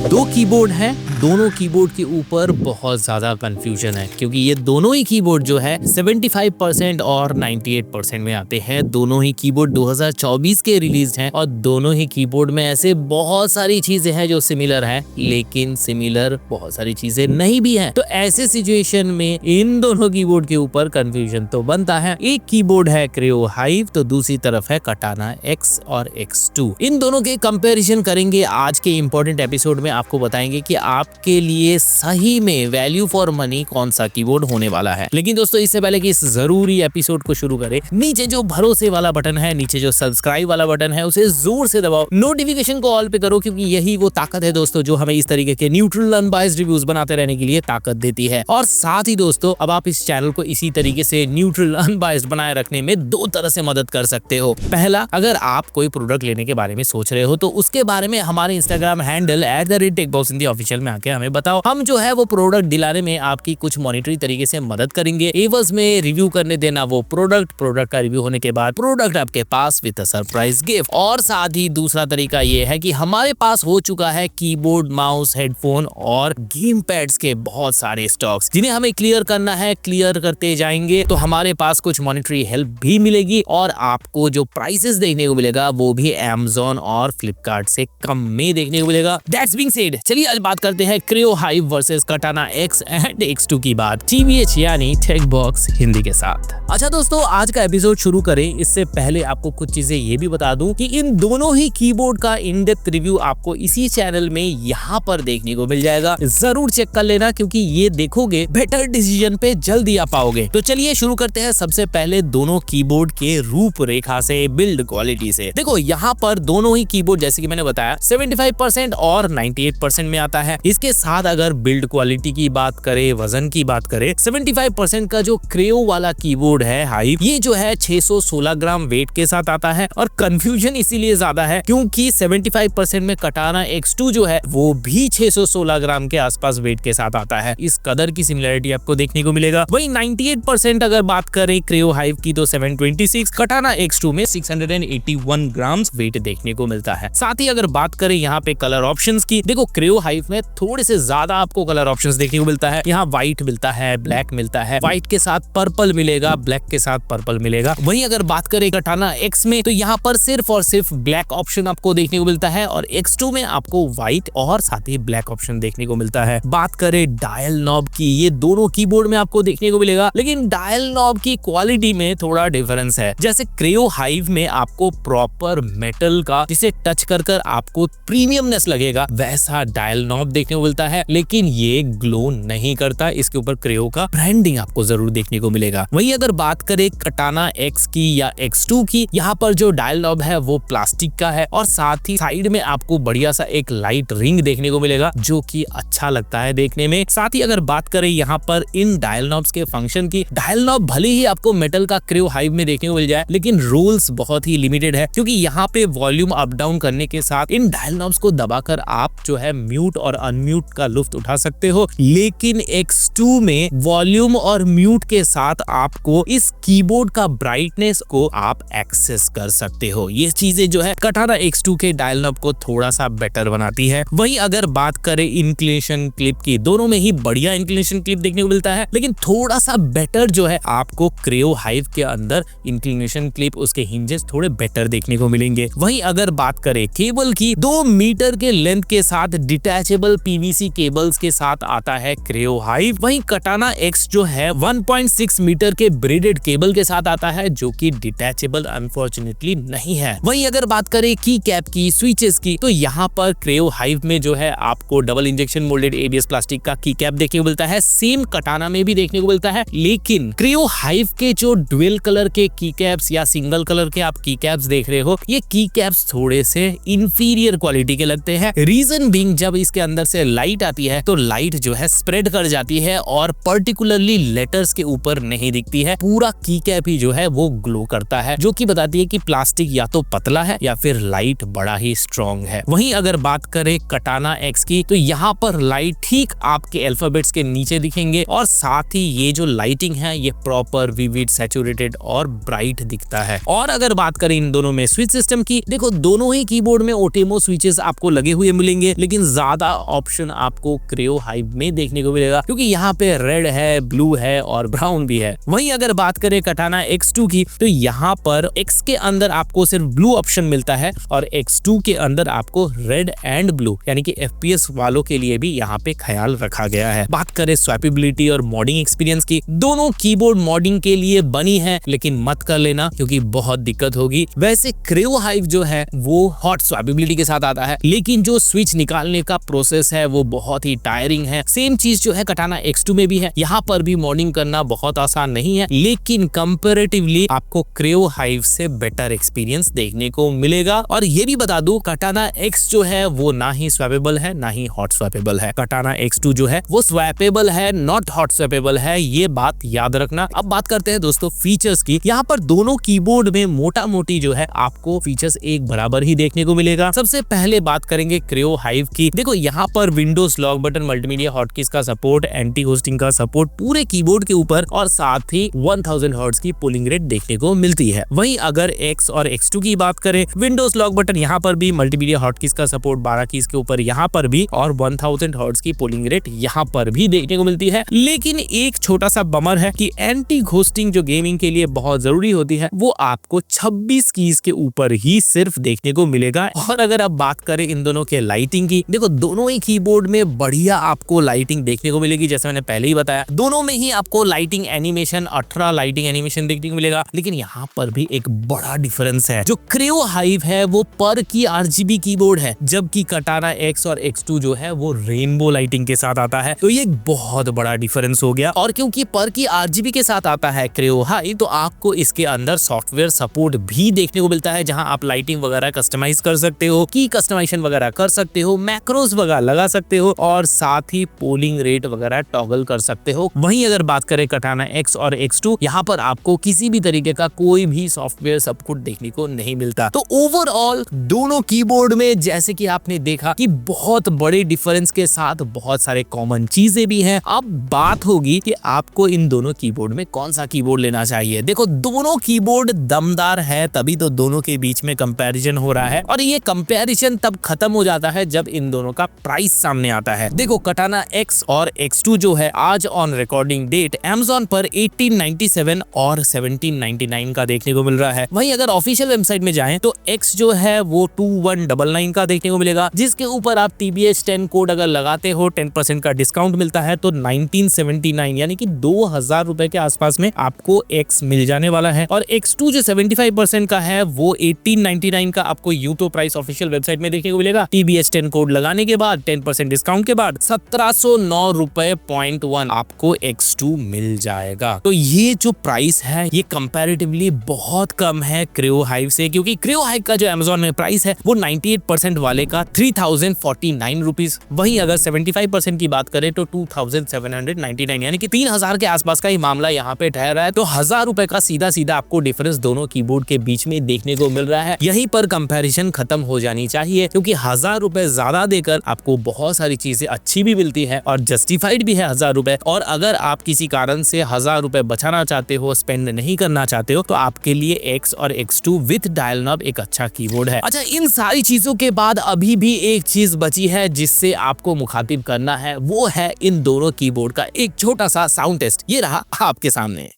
दो कीबोर्ड हैं, दोनों कीबोर्ड के ऊपर बहुत ज्यादा कंफ्यूजन है क्योंकि ये दोनों ही कीबोर्ड जो है 75% और 98% में आते हैं। दोनों ही कीबोर्ड 2024 के रिलीज हैं और दोनों ही कीबोर्ड में ऐसे बहुत सारी चीजें हैं जो सिमिलर हैं, लेकिन सिमिलर बहुत सारी चीजें नहीं भी हैं। तो ऐसे सिचुएशन में इन दोनों कीबोर्ड के ऊपर कंफ्यूजन तो बनता है। एक कीबोर्ड है क्रेओ हाइव तो दूसरी तरफ है कटाना X और X2। इन दोनों के कंपैरिजन करेंगे आज के इंपॉर्टेंट एपिसोड में। आपको बताएंगे कि आपके लिए सही में वैल्यू फॉर मनी कौन सा कीबोर्ड होने वाला है। लेकिन दोस्तों इससे पहले कि इस जरूरी एपिसोड को शुरू करें, नीचे जो भरोसे वाला बटन है, नीचे जो सब्सक्राइब वाला बटन है, उसे जोर से दबाओ, नोटिफिकेशन को ऑल पे करो क्योंकि यही वो ताकत है दोस्तों जो हमें इस तरीके के न्यूट्रल अनबायस्ड रिव्यूज बनाते रहने के लिए ताकत देती है। और साथ ही दोस्तों अब आप इस चैनल को इसी तरीके से न्यूट्रल अनबायस्ड बनाए रखने में दो तरह से मदद कर सकते हो। पहला, अगर आप कोई प्रोडक्ट लेने के बारे में सोच रहे हो तो उसके बारे में हमारे इंस्टाग्राम हैंडल @techboxhindy ऑफिशियल में आके हमें बताओ। हम जो है वो प्रोडक्ट दिलाने में आपकी कुछ मॉनिटरी तरीके से मदद करेंगे। एवज में रिव्यू करने देना वो प्रोडक्ट का रिव्यू होने के बाद प्रोडक्ट आपके पास विद अ सरप्राइज गिफ्ट। और साथ ही दूसरा तरीका ये है कि हमारे पास हो चुका है कीबोर्ड, माउस, हेडफोन और गेम पैड्स के बहुत सारे स्टॉक्स जिन्हें हमें क्लियर करना है। क्लियर करते जाएंगे तो हमारे पास कुछ मॉनिटरी हेल्प भी मिलेगी और आपको जो प्राइसेस देखने को मिलेगा वो भी Amazon और फ्लिपकार्ट से कम में देखने को मिलेगा। दैट्स बीइंग सेड, चलिए आज बात करते हैं क्रेओ हाइव वर्सेस कटाना X एंड X2 की बात TBH यानी टेकबॉक्स हिंदी के साथ। अच्छा दोस्तों, आज का एपिसोड शुरू करें इससे पहले आपको कुछ चीजें ये भी बता दूं कि इन दोनों ही कीबोर्ड का इन डेप्थ रिव्यू आपको इसी चैनल में यहाँ पर देखने को मिल जाएगा। जरूर चेक कर लेना क्योंकि ये देखोगे बेटर डिसीजन पे जल्दी आ पाओगे। तो चलिए शुरू करते हैं सबसे पहले दोनों कीबोर्ड के रूपरेखा से, बिल्ड क्वालिटी से। देखो यहाँ पर दोनों ही कीबोर्ड जैसे कि मैंने बताया 75% और 98% में आता है। इसके साथ अगर बिल्ड क्वालिटी की बात करें, वजन की बात करें, 75% का जो क्रेओ वाला कीबोर्ड है हाइव, ये जो है 616 ग्राम वेट के साथ आता है। और कंफ्यूजन इसीलिए ज्यादा है क्योंकि 75% में कटाना X2 जो है वो भी 616 ग्राम के आसपास वेट के साथ आता है। इस कदर की सिमिलरिटी आपको देखने को मिलेगा। वही 98% अगर बात करें क्रेओ हाइव की तो 726, कटाना X2 में 681 ग्राम वेट देखने को मिलता है। साथ ही अगर बात करें यहाँ पे कलर ऑप्शंस की, देखो क्रेओ हाइव में थोड़े से ज्यादा आपको कलर ऑप्शंस देखने को मिलता है। यहाँ व्हाइट मिलता है, ब्लैक मिलता है, व्हाइट के साथ पर्पल मिलेगा, ब्लैक के साथ पर्पल मिलेगा। वहीं अगर बात करें कटाना X में तो यहाँ पर सिर्फ और सिर्फ ब्लैक ऑप्शन आपको देखने को मिलता है और X2 में आपको व्हाइट और साथ ही ब्लैक ऑप्शन देखने को मिलता है। बात करें डायल नॉब की, ये दोनों कीबोर्ड में आपको देखने को मिलेगा, लेकिन डायल नॉब की क्वालिटी में थोड़ा डिफरेंस है। जैसे क्रेओ हाइव में आपको प्रॉपर मेटल का जिसे टच कर आपको प्रीमियमनेस लगेगा वैसा डायल नॉब देखने को मिलता है, लेकिन ये ग्लो नहीं करता। इसके ऊपर क्रेओ का ब्रांडिंग आपको जरूर देखने को मिलेगा। वहीं अगर बात करें कटाना X की या X2 की, यहाँ पर जो डायल नॉब है वो प्लास्टिक का है और साथ ही साइड में आपको बढ़िया सा एक लाइट रिंग देखने को मिलेगा जो कि अच्छा लगता है देखने में। साथ ही अगर बात करें यहाँ पर इन डायल नॉब्स के फंक्शन की, डायल नॉब भले ही आपको मेटल का क्रेओ हाइव में देखने को मिल जाए लेकिन रोल्स बहुत ही लिमिटेड है क्योंकि यहाँ पे वॉल्यूम अप डाउन करने के साथ इन डायल नॉब्स को दबाकर आप जो है म्यूट और अनम्यूट का लुत्फ उठा सकते हो। लेकिन X2 में वॉल्यूम और म्यूट के साथ आपको इस कीबोर्ड का ब्राइटनेस को आप एक्सेस कर सकते हो। ये चीजें जो है कटाना X2 के डायल नॉब को थोड़ा सा बेटर बनाती है। वहीं अगर बात करें इंक्लिनेशन क्लिप की, दोनों में ही बढ़िया इंक्लिनेशन क्लिप देखने को मिलता है, लेकिन थोड़ा सा बेटर जो है आपको क्रेओ हाइव के अंदर इंक्लिनेशन क्लिप, उसके हिंजेस थोड़े बेटर देखने को मिलेंगे। वहीं अगर बात करें केबल की, 2 मीटर के लेंथ के साथ डिटैचेबल PVC केबल्स के साथ आता है क्रेओ हाइव। वहीं कटाना X जो है 1.6 मीटर के ब्रेडेड केबल के साथ आता है जो कि डिटैचेबल अनफॉर्चुनेटली नहीं है। वहीं अगर बात करें की कैप की, स्विचेस की, तो यहाँ पर क्रेओ हाइव में जो है आपको double injection moulded ABS plastic का की कैप देखने को मिलता है। सेम कटाना में भी देखने को मिलता है, लेकिन क्रेओ हाइव के जो डुअल कलर के की कैप्स या सिंगल कलर के आप की कैप्स देख रहे हो, ये की कैप्स थोड़े से इंफीरियर क्वालिटी के लगते हैं। रीजन बीइंग जब इसके अंदर से लाइट आती है तो लाइट जो है स्प्रेड कर जाती है और पर्टिकुलरली लेटर्स के ऊपर नहीं दिखती है। पूरा की कैप ही जो है वो ग्लो करता है, जो कि बताती है कि प्लास्टिक या तो पतला है या फिर लाइट बड़ा ही स्ट्रॉन्ग है। वहीं अगर बात करें कटाना एक्स की, तो यहाँ पर लाइट ठीक आपके अल्फाबेट्स के नीचे दिखेंगे और साथ ही ये जो लाइटिंग है ये प्रॉपर विविड सैचुरेटेड और ब्राइट दिखता है। और अगर बात करें इन दोनों में स्विच सिस्टम की, देखो दोनों ही कीबोर्ड में ओटेमो स्विचेस आपको लगे हुए मिलेंगे, लेकिन ज्यादा ऑप्शन आपको क्रेओ हाइव में देखने को मिलेगा, क्योंकि यहाँ पे रेड है, ब्लू है और ब्राउन भी है। वहीं अगर बात करें कटाना X2 की, तो यहाँ पर X के अंदर आपको सिर्फ ब्लू ऑप्शन मिलता है और X2 के अंदर आपको रेड एंड ब्लू, यानी कि FPS वालों के लिए भी यहाँ पे ख्याल रखा गया है। बात करें स्वैपेबिलिटी और मॉडिंग एक्सपीरियंस की, दोनों कीबोर्ड मॉडिंग के लिए बनी है, लेकिन मत कर लेना क्योंकि बहुत दिक्कत होगी। वैसे क्रेओ हाइव जो है वो हॉट स्वैपेबिलिटी के साथ आता है, लेकिन जो स्विच निकालने का प्रोसेस है वो बहुत ही टायरिंग है। सेम चीज जो है कटाना X2 में भी है, यहाँ पर भी मॉडिंग करना बहुत आसान नहीं है, लेकिन कंपैरेटिवली आपको क्रेओ हाइव से बेटर एक्सपीरियंस देखने को मिलेगा। और ये भी बता दूं, कटाना X जो है वो ना ही स्वैपेबल है ना ही हॉट स्वैपेबल है। कटाना X2 जो है वो स्वैपेबल है, नॉट हॉट स्वैपेबल है, ये बात याद रखना। अब बात करते हैं दोस्तों फीचर्स की। यहाँ पर दोनों कीबोर्ड में मोटा मोटी जो है आपको फीचर्स एक बराबर ही देखने को मिलेगा। सबसे पहले बात करेंगे क्रेओ हाइव की। देखो यहाँ पर Windows lock button, multimedia hotkeys का सपोर्ट, एंटी होस्टिंग का सपोर्ट पूरे कीबोर्ड के ऊपर और साथ ही 1000 हर्ट्ज की पोलिंग रेट देखने को मिलती है। वहीं अगर X और X2 की बात करें, विंडोज लॉक बटन यहाँ पर भी, मल्टीमीडिया हॉटकीज का सपोर्ट 12 कीज के ऊपर यहाँ पर भी और 1000 हर्ट्ज की पोलिंग रेट यहाँ पर भी देखने को मिलती है। लेकिन एक छोटा सा बमर है कि एंटी घोस्टिंग जो गेमिंग के लिए बहुत जरूरी होती है वो आपको 26 कीज के ऊपर ही सिर्फ देखने को मिलेगा। और अगर आप बात करें इन दोनों के लाइटिंग की, देखो दोनों ही कीबोर्ड में बढ़िया आपको लाइटिंग देखने को मिलेगी। जैसे मैंने पहले ही बताया, दोनों में ही आपको लाइटिंग एनिमेशन 18 लाइटिंग एनिमेशन देखने को मिलेगा। लेकिन यहाँ पर भी एक बड़ा डिफरेंस है, जो क्रेओ हाइव है वो पर की RGB कीबोर्ड है, जबकि कटाना X और X2 जो है वो रेनबो लाइटिंग के साथ आता है। तो ये एक बहुत बड़ा डिफरेंस हो गया। और क्योंकि पर की RGB के साथ आता है क्रेओ हाइव, तो आपको इसके अंदर सॉफ्टवेयर सपोर्ट भी देखने को मिलता है, जहां आप लाइटिंग वगैरह कस्टमाइज कर सकते हो, की कस्टमाइजेशन वगैरह कर सकते हो, मैक्रोस वगैरह लगा सकते हो और साथ ही पोलिंग रेट वगैरह टॉगल कर सकते हो। वहीं अगर बात करें कटाना X और X2, यहाँ पर आपको किसी भी तरीके का कोई भी सॉफ्टवेयर सपोर्ट देखने को नहीं मिलता। तो ओवरऑल दोनों कीबोर्ड में जैसे कि आपने देखा कि बहुत बड़े डिफरेंस के साथ बहुत सारे कॉमन चीजें भी हैं। अब बात होगी कि आपको इन दोनों कीबोर्ड में कौन सा कीबोर्ड लेना चाहिए। देखो दोनों कीबोर्ड दमदार है, तभी तो दोनों के बीच में कंपैरिजन हो रहा है, और ये कंपैरिजन तब खत्म हो जाता है जब इन दोनों का प्राइस सामने आता है। देखो कटाना X और X2 जो है आज ऑन रिकॉर्डिंग डेट Amazon पर 1897 और 1799 का देखने को मिल रहा है। वहीं अगर ऑफिशियल वेबसाइट में जाएं तो X जो है वो 2199 का देखने को मिलेगा, जिसके ऊपर आप TBS 10 कोड अगर लगाते हो 10% का डिस्काउंट मिलता है, तो 1979 यानी कि 2000 रुपए के आसपास में आपको X मिल जाने वाला है। और X2 जो 75% का है वो 1899 का आपको यूं तो प्राइस ऑफिशियल वेबसाइट में देखने को मिलेगा, TBS 10 कोड लगाने के बाद 10% डिस्काउंट के बाद 1709 रुपए पॉइंट 1 आपको X2 मिल जाएगा। तो ये जो प्राइस है ये कंपैरेटिवली बहुत कम है क्रेओ हाइव से, क्योंकि क्रेओ हाइव का जो Amazon में प्राइस है वो 98% वाले का 3049 रुपीज। वहीं अगर 75% की बात करें तो 2799 यानी कि 3000 के आसपास का ही मामला यहाँ पे ठहरा है। तो 1000 रुपए का सीधा सीधा आपको डिफरेंस दोनों कीबोर्ड के बीच में देखने को मिल रहा है। यहीं पर कंपैरिजन खत्म हो जानी चाहिए, क्योंकि 1000 रुपए ज्यादा देकर आपको बहुत सारी चीजें अच्छी भी मिलती है और जस्टिफाइड भी है 1000 रुपए। और अगर आप किसी कारण से 1000 रुपए बचाना चाहते हो, स्पेंड नहीं करना चाहते हो, तो आपके लिए X और X2 विद डायल नॉब एक अच्छा कीबोर्ड है। अच्छा, इन सारी चीजों के बाद अभी भी एक चीज बची है जिससे आपको मुखातिब करना है, वो है इन दोनों कीबोर्ड का एक छोटा सा साउंड टेस्ट। ये रहा आपके सामने।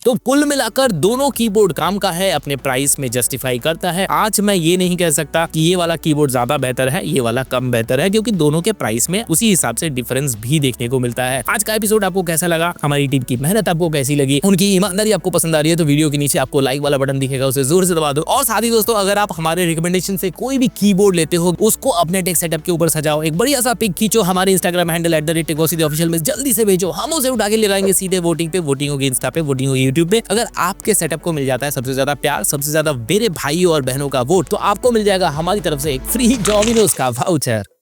तो कुल मिलाकर दोनों कीबोर्ड काम का है, अपने प्राइस में जस्टिफाई करता है। आज मैं ये नहीं कह सकता कि ये वाला कीबोर्ड ज्यादा बेहतर है, ये वाला कम बेहतर है, क्योंकि दोनों के प्राइस में उसी हिसाब से डिफरेंस भी देखने को मिलता है। आज का एपिसोड आपको कैसा लगा, हमारी टीम की मेहनत आपको कैसी लगी, उनकी ईमानदारी आपको पसंद आ रही है तो वीडियो के नीचे आपको लाइक वाला बटन दिखेगा, उसे जोर से दबा दो। और साथ ही दोस्तों, अगर आप हमारे रिकमेंडेशन से कोई भी कीबोर्ड लेते हो, उसको अपने टेक सेटअप के ऊपर सजाओ, एक बढ़िया सा पिक खींचो, हमारे इंस्टाग्राम हैंडल @techgossyofficial में जल्दी से भेजो, हम उसे उठा के लगाएंगे सीधे वोटिंग पे। वोटिंग होगी इंस्टा पे, वोटिंग होगी यूट्यूब पे। अगर आपके सेटअप को मिल जाता है सबसे ज्यादा प्यार, सबसे ज्यादा मेरे भाइयों और बहनों का वोट, तो आपको मिल जाएगा हमारी तरफ से एक फ्री डोमिनोज का वाउचर।